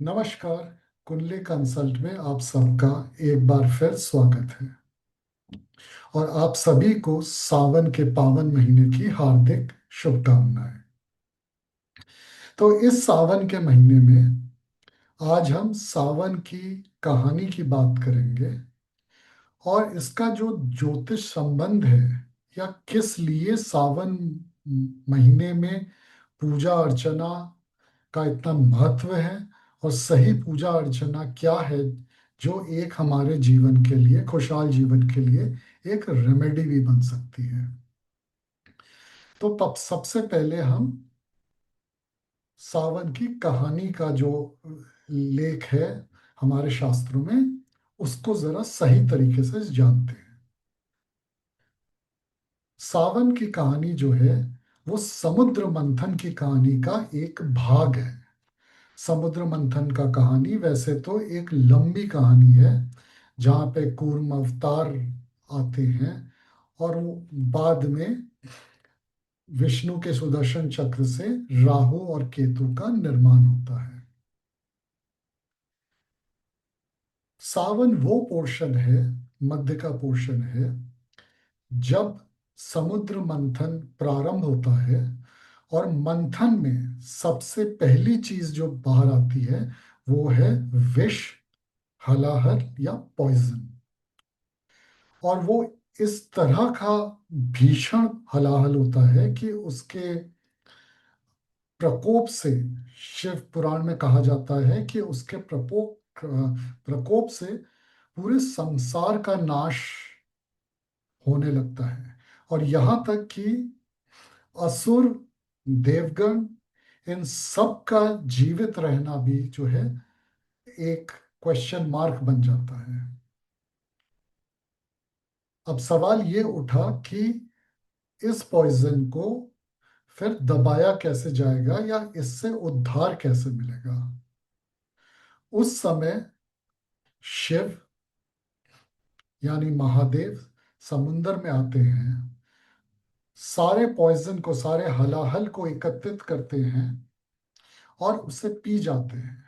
नमस्कार। कुंडली कंसल्ट में आप सबका एक बार फिर स्वागत है और आप सभी को सावन के पावन महीने की हार्दिक शुभकामनाएं। तो इस सावन के महीने में आज हम सावन की कहानी की बात करेंगे और इसका जो ज्योतिष संबंध है या किस लिए सावन महीने में पूजा अर्चना का इतना महत्व है और सही पूजा अर्चना क्या है जो एक हमारे जीवन के लिए खुशहाल जीवन के लिए एक रेमेडी भी बन सकती है। तो सबसे पहले हम सावन की कहानी का जो लेख है हमारे शास्त्रों में उसको जरा सही तरीके से जानते हैं। सावन की कहानी जो है वो समुद्र मंथन की कहानी का एक भाग है। समुद्र मंथन का कहानी वैसे तो एक लंबी कहानी है जहाँ पे कूर्म अवतार आते हैं और वो बाद में विष्णु के सुदर्शन चक्र से राहु और केतु का निर्माण होता है। सावन वो पोर्शन है, मध्य का पोर्शन है जब समुद्र मंथन प्रारंभ होता है और मंथन में सबसे पहली चीज जो बाहर आती है वो है विष, हलाहल या पॉइजन। और वो इस तरह का भीषण हलाहल होता है कि उसके प्रकोप से शिव पुराण में कहा जाता है कि उसके प्रकोप से पूरे संसार का नाश होने लगता है। और यहाँ तक कि असुर, देवगण, इन सब का जीवित रहना भी जो है एक क्वेश्चन मार्क बन जाता है। अब सवाल ये उठा कि इस पॉइजन को फिर दबाया कैसे जाएगा या इससे उद्धार कैसे मिलेगा। उस समय शिव यानी महादेव समुंदर में आते हैं, सारे पॉइजन को, सारे हलाहल को एकत्रित करते हैं और उसे पी जाते हैं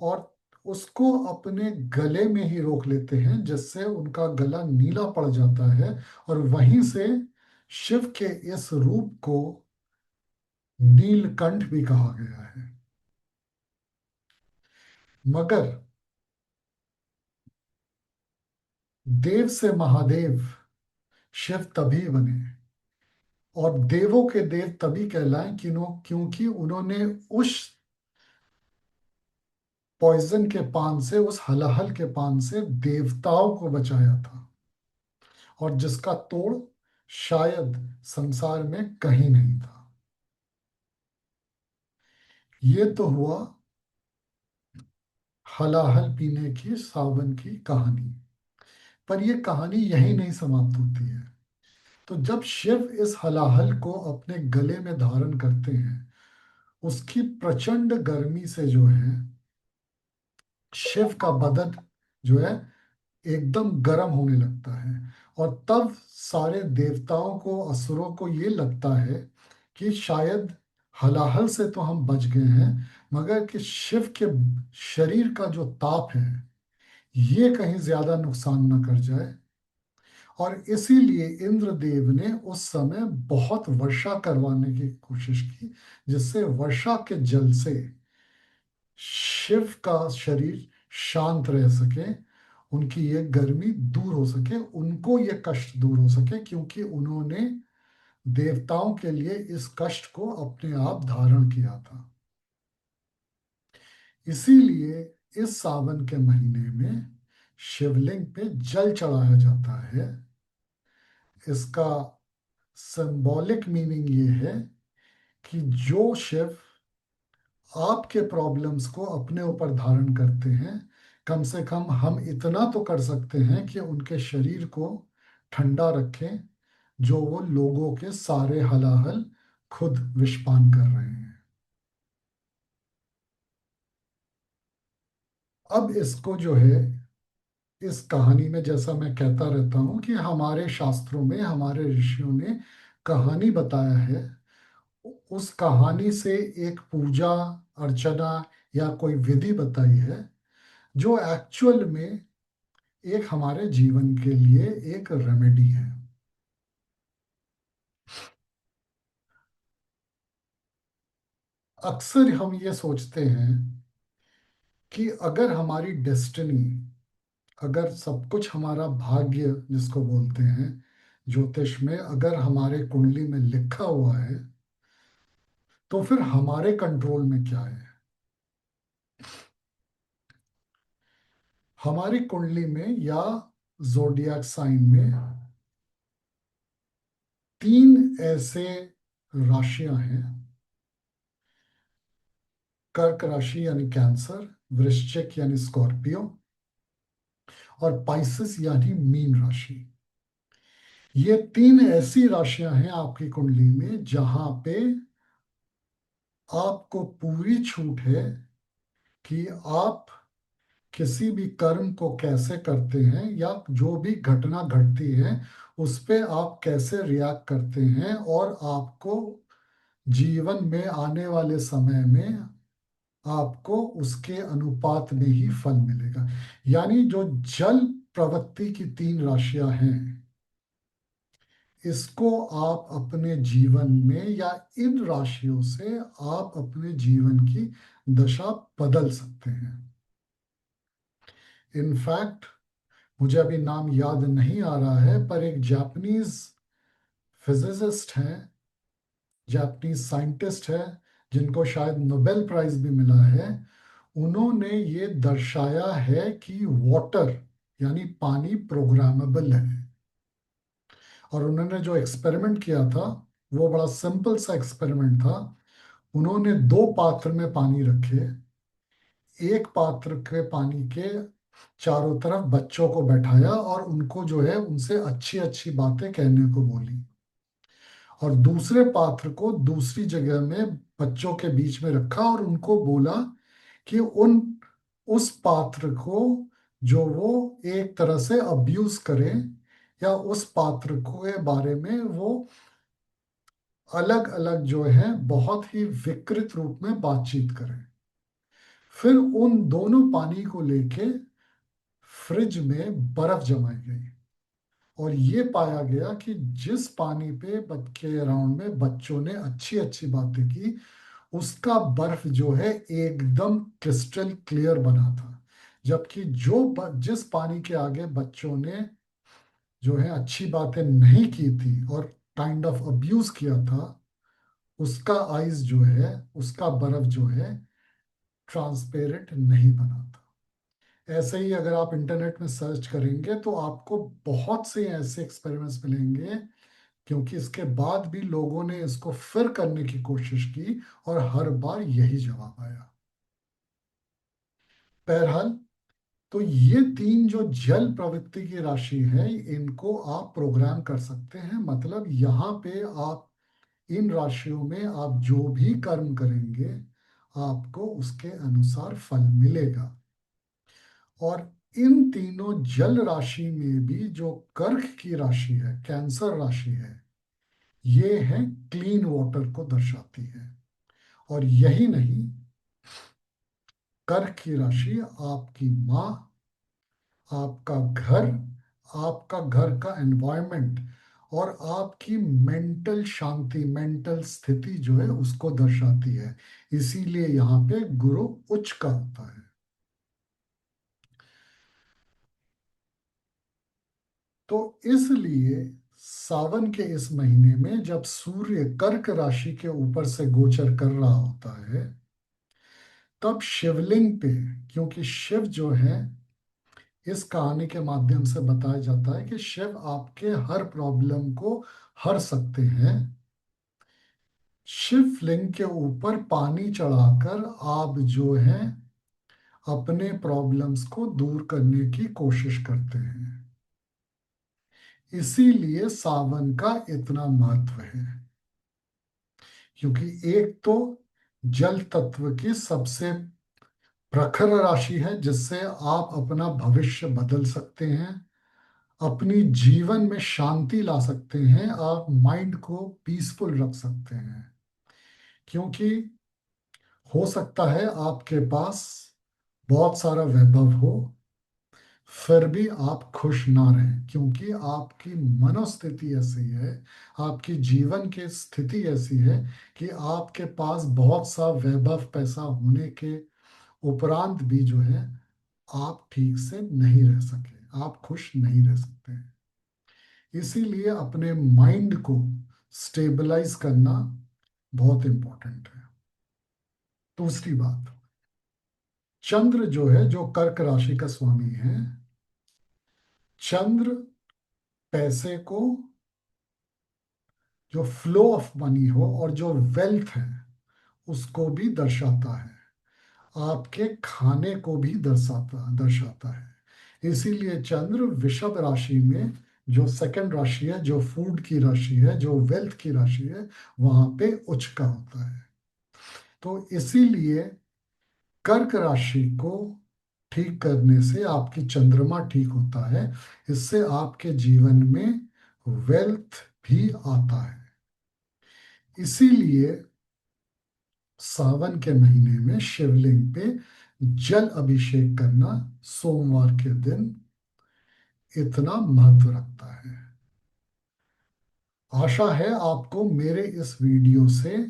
और उसको अपने गले में ही रोक लेते हैं जिससे उनका गला नीला पड़ जाता है। और वहीं से शिव के इस रूप को नीलकंठ भी कहा गया है। मगर देव से महादेव शिव तभी बने और देवों के देव तभी कहलाएं क्योंकि उन्होंने उस पॉइजन के पान से, उस हलाहल के पान से देवताओं को बचाया था और जिसका तोड़ शायद संसार में कहीं नहीं था। ये तो हुआ हलाहल पीने की सावन की कहानी। पर यह कहानी यही नहीं समाप्त होती है। तो जब शिव इस हलाहल को अपने गले में धारण करते हैं, उसकी प्रचंड गर्मी से जो है शिव का बदन जो है एकदम गर्म होने लगता है। और तब सारे देवताओं को, असुरों को ये लगता है कि शायद हलाहल से तो हम बच गए हैं मगर कि शिव के शरीर का जो ताप है ये कहीं ज्यादा नुकसान न कर जाए। और इसीलिए इंद्रदेव ने उस समय बहुत वर्षा करवाने की कोशिश की जिससे वर्षा के जल से शिव का शरीर शांत रह सके, उनकी ये गर्मी दूर हो सके, उनको ये कष्ट दूर हो सके, क्योंकि उन्होंने देवताओं के लिए इस कष्ट को अपने आप धारण किया था। इसीलिए इस सावन के महीने में शिवलिंग पे जल चढ़ाया जाता है। इसका सिंबॉलिक मीनिंग ये है कि जो शिव आपके प्रॉब्लम्स को अपने ऊपर धारण करते हैं, कम से कम हम इतना तो कर सकते हैं कि उनके शरीर को ठंडा रखें जो वो लोगों के सारे हलाहल खुद विषपान कर रहे हैं। अब इसको जो है, इस कहानी में जैसा मैं कहता रहता हूँ कि हमारे शास्त्रों में हमारे ऋषियों ने कहानी बताया है, उस कहानी से एक पूजा अर्चना, या कोई विधि बताई है जो एक्चुअल में एक हमारे जीवन के लिए एक रेमेडी है। अक्सर हम ये सोचते हैं कि अगर हमारी डेस्टिनी, अगर सब कुछ हमारा भाग्य जिसको बोलते हैं ज्योतिष में, अगर हमारे कुंडली में लिखा हुआ है, तो फिर हमारे कंट्रोल में क्या है। हमारी कुंडली में या जोडियाक साइन में तीन ऐसे राशियां हैं। कर्क राशि यानी कैंसर, वृश्चिक यानी स्कॉर्पियो, और पाइसेस यानी मीन राशि। ये तीन ऐसी राशियां हैं आपकी कुंडली में जहां पे आपको पूरी छूट है कि आप किसी भी कर्म को कैसे करते हैं, या जो भी घटना घटती है उस पे आप कैसे रिएक्ट करते हैं, और आपको जीवन में आने वाले समय में आपको उसके अनुपात में ही फल मिलेगा। यानी जो जल प्रवृत्ति की तीन राशियां हैं, इसको आप अपने जीवन में, या इन राशियों से आप अपने जीवन की दशा बदल सकते हैं। इनफैक्ट मुझे अभी नाम याद नहीं आ रहा है, पर एक जापानीज फिजिसिस्ट हैं, जापानीज साइंटिस्ट है, जिनको शायद नोबेल प्राइज भी मिला है। उन्होंने ये दर्शाया है कि वाटर यानी पानी प्रोग्रामेबल है। और उन्होंने जो एक्सपेरिमेंट किया था वो बड़ा सिंपल सा एक्सपेरिमेंट था। उन्होंने दो पात्र में पानी रखे। एक पात्र के पानी के चारों तरफ बच्चों को बैठाया और उनको जो है उनसे अच्छी अच्छी बातें कहने को बोली। और दूसरे पात्र को दूसरी जगह में बच्चों के बीच में रखा और उनको बोला कि उन उस पात्र को जो वो एक तरह से अब्यूज करें, या उस पात्र के बारे में वो अलग अलग जो है बहुत ही विकृत रूप में बातचीत करें। फिर उन दोनों पानी को लेके फ्रिज में बर्फ जमाई गई, और ये पाया गया कि जिस पानी पे के अराउंड में बच्चों ने अच्छी अच्छी बातें की, उसका बर्फ जो है एकदम क्रिस्टल क्लियर बना था। जबकि जिस पानी के आगे बच्चों ने जो है अच्छी बातें नहीं की थी और काइंड ऑफ अब्यूज किया था, उसका आइज जो है, उसका बर्फ जो है ट्रांसपेरेंट नहीं बना था। ऐसे ही अगर आप इंटरनेट में सर्च करेंगे तो आपको बहुत से ऐसे एक्सपेरिमेंट्स मिलेंगे, क्योंकि इसके बाद भी लोगों ने इसको फिर करने की कोशिश की और हर बार यही जवाब आया। बहरहाल, तो ये तीन जो जल प्रवृत्ति की राशि है, इनको आप प्रोग्राम कर सकते हैं। मतलब यहाँ पे आप इन राशियों में आप जो भी कर्म करेंगे आपको उसके अनुसार फल मिलेगा। और इन तीनों जल राशि में भी जो कर्क की राशि है, कैंसर राशि है, ये है क्लीन वाटर को दर्शाती है। और यही नहीं, कर्क की राशि आपकी माँ, आपका घर, आपका घर का एनवायरनमेंट, और आपकी मेंटल शांति, मेंटल स्थिति जो है उसको दर्शाती है। इसीलिए यहाँ पे गुरु उच्च का होता है। तो इसलिए सावन के इस महीने में जब सूर्य कर्क राशि के ऊपर से गोचर कर रहा होता है, तब शिवलिंग पे, क्योंकि शिव जो है, इस कहानी के माध्यम से बताया जाता है कि शिव आपके हर प्रॉब्लम को हर सकते हैं। शिवलिंग के ऊपर पानी चढ़ाकर आप जो है अपने प्रॉब्लम्स को दूर करने की कोशिश करते हैं। इसीलिए सावन का इतना महत्व है, क्योंकि एक तो जल तत्व की सबसे प्रखर राशि है जिससे आप अपना भविष्य बदल सकते हैं, अपनी जीवन में शांति ला सकते हैं, आप माइंड को पीसफुल रख सकते हैं। क्योंकि हो सकता है आपके पास बहुत सारा वैभव हो, फिर भी आप खुश ना रहें, क्योंकि आपकी मनोस्थिति ऐसी है, आपकी जीवन की स्थिति ऐसी है कि आपके पास बहुत सा वैभव, पैसा होने के उपरांत भी जो है आप ठीक से नहीं रह सके, आप खुश नहीं रह सकते हैं। इसीलिए अपने माइंड को स्टेबलाइज करना बहुत इंपॉर्टेंट है। दूसरी बात, चंद्र जो है, जो कर्क राशि का स्वामी है, चंद्र पैसे को, जो फ्लो ऑफ मनी हो और जो वेल्थ है उसको भी दर्शाता है, आपके खाने को भी दर्शाता दर्शाता है। इसीलिए चंद्र वृषभ राशि में, जो सेकंड राशि है, जो फूड की राशि है, जो वेल्थ की राशि है, वहां पे उच्च का होता है। तो इसीलिए कर्क राशि को ठीक करने से आपकी चंद्रमा ठीक होता है, इससे आपके जीवन में वेल्थ भी आता है। इसीलिए सावन के महीने में शिवलिंग पे जल अभिषेक करना सोमवार के दिन इतना महत्व रखता है। आशा है आपको मेरे इस वीडियो से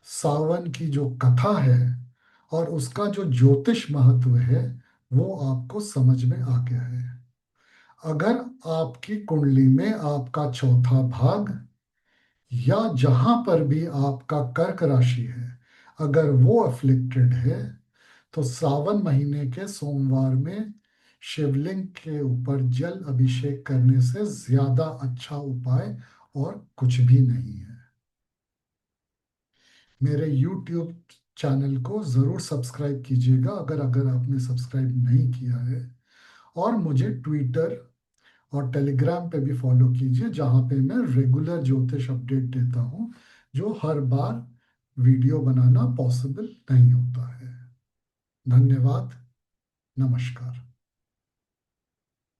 सावन की जो कथा है और उसका जो ज्योतिष महत्व है वो आपको समझ में आ गया है। अगर आपकी कुंडली में आपका चौथा भाग या जहां पर भी आपका कर्क राशि है, अगर वो अफ्लिक्टेड है, तो सावन महीने के सोमवार में शिवलिंग के ऊपर जल अभिषेक करने से ज्यादा अच्छा उपाय और कुछ भी नहीं है। मेरे YouTube चैनल को ज़रूर सब्सक्राइब कीजिएगा अगर अगर आपने सब्सक्राइब नहीं किया है, और मुझे ट्विटर और टेलीग्राम पे भी फॉलो कीजिए, जहाँ पे मैं रेगुलर ज्योतिष अपडेट देता हूँ, जो हर बार वीडियो बनाना पॉसिबल नहीं होता है। धन्यवाद। नमस्कार।